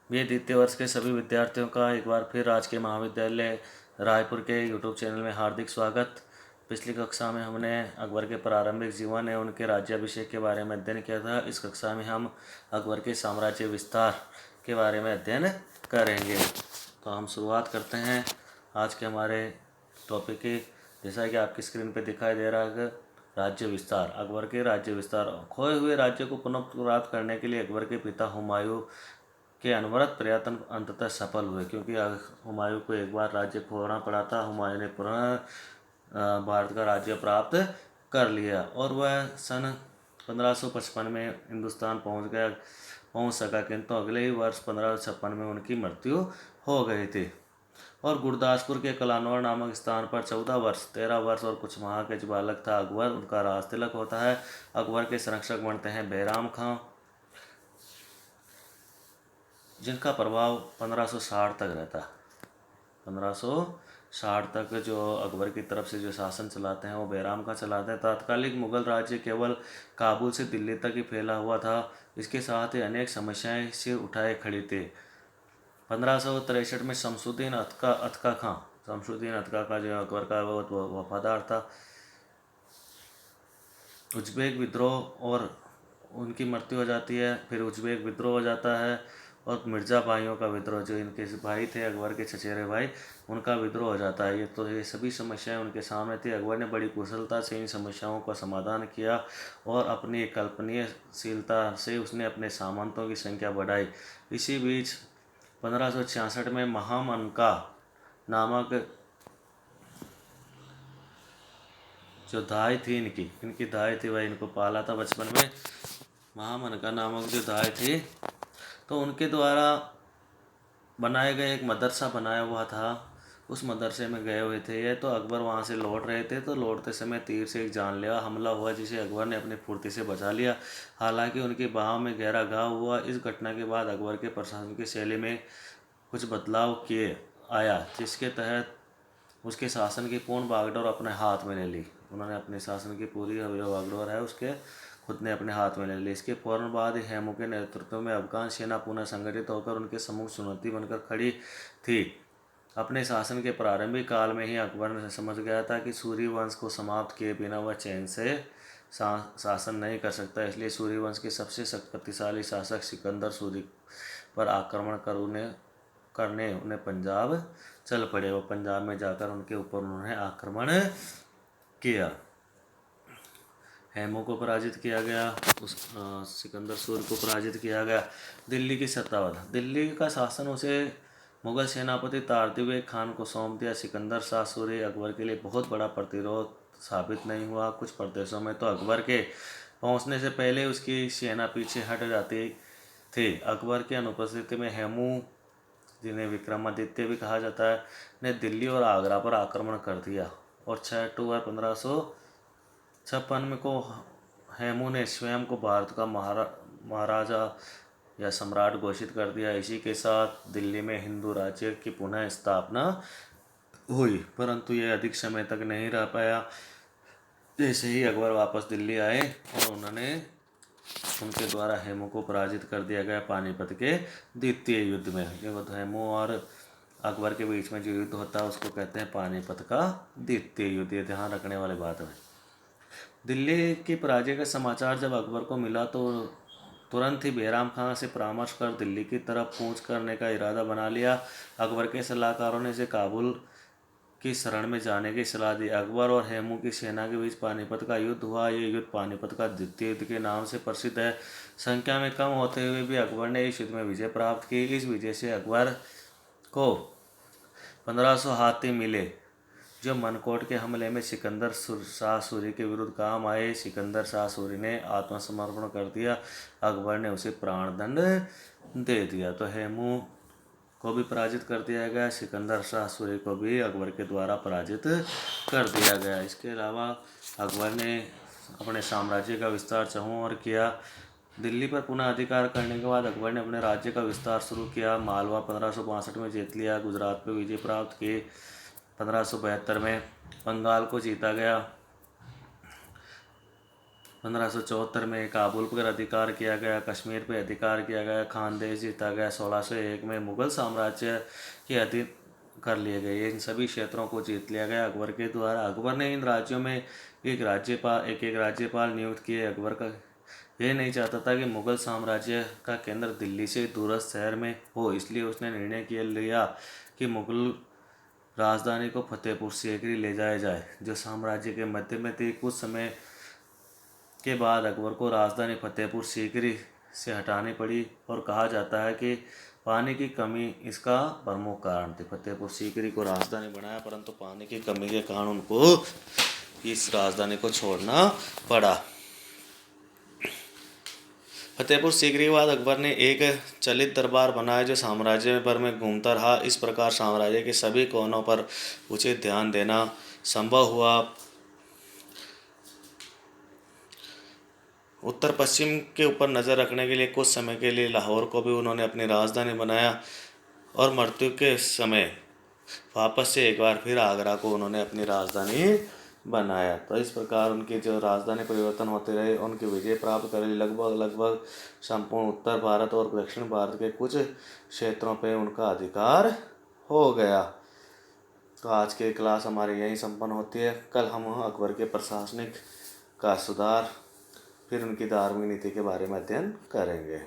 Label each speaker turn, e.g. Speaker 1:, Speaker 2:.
Speaker 1: ये द्वितीय वर्ष के सभी विद्यार्थियों का एक बार फिर राजकीय महाविद्यालय रायपुर के यूट्यूब चैनल में हार्दिक स्वागत। पिछली कक्षा में हमने अकबर के प्रारंभिक जीवन एवं उनके राज्याभिषेक के बारे में अध्ययन किया था। इस कक्षा में हम अकबर के साम्राज्य विस्तार के बारे में अध्ययन करेंगे। तो हम शुरुआत करते हैं आज के हमारे टॉपिक की। जैसा कि आपकी स्क्रीन पर दिखाई दे रहा है, राज्य विस्तार। अकबर के राज्य विस्तार। खोए हुए राज्य को पुनः प्राप्त करने के लिए अकबर के पिता हुमायूं के अनवरत प्रयत्न अंततः सफल हुए, क्योंकि हुमायूं को एक बार राज्य खोना पड़ा था। हुमायूं ने पुनः भारत का राज्य प्राप्त कर लिया और वह सन 1555 में हिंदुस्तान पहुंच सका, किंतु अगले ही वर्ष 1556 में उनकी मृत्यु हो गई थी। और गुरदासपुर के कलानौर नामक स्थान पर 13 वर्ष और कुछ माह के जो बालक था अकबर, उनका राज तिलक होता है। अकबर के संरक्षक बनते हैं बैराम खां, जिनका प्रभाव 1560 तक रहता है। 1560 तक जो अकबर की तरफ से जो शासन चलाते हैं वो बैराम खां चलाते हैं। तात्कालिक मुगल राज्य केवल काबुल से दिल्ली तक ही फैला हुआ था। इसके साथ ही अनेक समस्याएं सिर उठाए खड़ी थी। 1563 में शमसुद्दीन अतका खां जो अकबर का बहुत वफादार था, उज्बेक विद्रोह और उनकी मृत्यु हो जाती है। फिर उज्बेक विद्रोह हो जाता है और मिर्ज़ा भाइयों का विद्रोह, जो इनके भाई थे अकबर के चचेरे भाई, उनका विद्रोह हो जाता है। ये सभी समस्याएं उनके सामने थी। अकबर ने बड़ी कुशलता से इन समस्याओं का समाधान किया और अपनी कल्पनीयशीलता से उसने अपने सामंतों की संख्या बढ़ाई। इसी बीच 1566 में महामनका नामक जो दाई थी, इनकी दाई थी, वह इनको पाला था बचपन में। महामनका नामक जो दाई थी, तो उनके द्वारा बनाए गए एक मदरसा बनाया हुआ था। उस मदरसे में गए हुए थे ये, तो अकबर वहाँ से लौट रहे थे। तो लौटते समय तीर से एक जानलेवा हमला हुआ, जिसे अकबर ने अपनी फुर्ती से बचा लिया। हालांकि उनके बाहों में गहरा घाव हुआ। इस घटना के बाद अकबर के प्रशासन की शैली में कुछ बदलाव किए आया, जिसके तहत उसके शासन की पूर्ण बागडोर अपने हाथ में ले ली। उन्होंने अपने शासन की पूरी बागडोर है उसके खुद ने अपने हाथ में ले ली। इसके फौरन बाद ही हेमू के नेतृत्व में अफगान सेना पुनः संगठित होकर उनके सम्मुख चुनौती बनकर खड़ी थी। अपने शासन के प्रारंभिक काल में ही अकबर ने समझ गया था कि सूर्य वंश को समाप्त किए बिना वह चैन से शासन नहीं कर सकता। इसलिए सूर्य वंश के सबसे शक्तिशाली शासक सिकंदर सूर्य पर आक्रमण करने उन्हें पंजाब चल पड़े। वो पंजाब में जाकर उनके ऊपर उन्होंने आक्रमण किया। हेमू को पराजित किया गया, सिकंदर सूर्य को पराजित किया गया। दिल्ली की सत्तावध। दिल्ली का शासन उसे मुगल सेनापति तारदिवेक खान को सौंप दिया। सिकंदर शाह सूर्य अकबर के लिए बहुत बड़ा प्रतिरोध साबित नहीं हुआ। कुछ प्रदेशों में तो अकबर के पहुंचने से पहले उसकी सेना पीछे हट जाती थी। अकबर की अनुपस्थिति में हेमू, जिन्हें विक्रमादित्य भी कहा जाता है, ने दिल्ली और आगरा पर आक्रमण कर दिया और 6 अक्टूबर 1556 में को हेमू ने स्वयं को भारत का महाराजा या सम्राट घोषित कर दिया। इसी के साथ दिल्ली में हिंदू राज्य की पुनः स्थापना हुई, परंतु यह अधिक समय तक नहीं रह पाया। जैसे ही अकबर वापस दिल्ली आए और उनके द्वारा हेमू को पराजित कर दिया गया पानीपत के द्वितीय युद्ध में। हेमू और अकबर के बीच में जो युद्ध होता है उसको कहते हैं पानीपत का द्वितीय युद्ध। ये ध्यान रखने वाली बात है। दिल्ली की पराजय का समाचार जब अकबर को मिला तो तुरंत ही बैराम खां से परामर्श कर दिल्ली की तरफ कूच करने का इरादा बना लिया। अकबर के सलाहकारों ने इसे काबुल की शरण में जाने की सलाह दी। अकबर और हेमू की सेना के बीच पानीपत का युद्ध हुआ। ये युद्ध पानीपत का द्वितीय युद्ध के नाम से प्रसिद्ध है। संख्या में कम होते हुए भी अकबर ने इस युद्ध में विजय प्राप्त की। इस विजय से अकबर को 1500 हाथी मिले, जो मनकोट के हमले में सिकंदर शाह सूरी के विरुद्ध काम आए। सिकंदर शाह सूरी ने आत्मसमर्पण कर दिया। अकबर ने उसे प्राणदंड दे दिया। तो हेमू को भी पराजित कर दिया गया, सिकंदर शाह सूरी को भी अकबर के द्वारा पराजित कर दिया गया। इसके अलावा अकबर ने अपने साम्राज्य का विस्तार चहुं ओर किया। दिल्ली पर पुनः अधिकार करने के बाद अकबर ने अपने राज्य का विस्तार शुरू किया। मालवा 1562 में जीत लिया। गुजरात पर विजय प्राप्त की। 1572 में बंगाल को जीता गया। 1574 में काबुल पर अधिकार किया गया, कश्मीर पर अधिकार किया गया, खानदेश जीता गया। 1601 में मुगल साम्राज्य के अधीन कर लिए गए। इन सभी क्षेत्रों को जीत लिया गया अकबर के द्वारा। अकबर ने इन राज्यों में एक राज्यपाल नियुक्त किए। अकबर का यह नहीं चाहता था कि मुगल साम्राज्य का केंद्र दिल्ली से दूरस्थ शहर में हो, इसलिए उसने निर्णय किया लिया कि मुगल राजधानी को फतेहपुर सीकरी ले जाया जाए, जो साम्राज्य के मध्य में थी। कुछ समय के बाद अकबर को राजधानी फतेहपुर सीकरी से हटानी पड़ी और कहा जाता है कि पानी की कमी इसका प्रमुख कारण थी। फतेहपुर सीकरी को राजधानी बनाया, परंतु पानी की कमी के कारण उनको इस राजधानी को छोड़ना पड़ा। फतेहपुर सीकरी के बाद अकबर ने एक चलित दरबार बनाया जो साम्राज्य भर में घूमता रहा। इस प्रकार साम्राज्य के सभी कोनों पर उचित ध्यान देना संभव हुआ। उत्तर पश्चिम के ऊपर नज़र रखने के लिए कुछ समय के लिए लाहौर को भी उन्होंने अपनी राजधानी बनाया और मृत्यु के समय वापस से एक बार फिर आगरा को उन्होंने अपनी राजधानी बनाया। तो इस प्रकार उनकी जो राजधानी परिवर्तन होते रहे, उनकी विजय प्राप्त कर लगभग संपूर्ण उत्तर भारत और दक्षिण भारत के कुछ क्षेत्रों पे उनका अधिकार हो गया। तो आज की क्लास हमारी यहीं संपन्न होती है। कल हम अकबर के प्रशासनिक का सुधार, फिर उनकी धार्मिक नीति के बारे में अध्ययन करेंगे।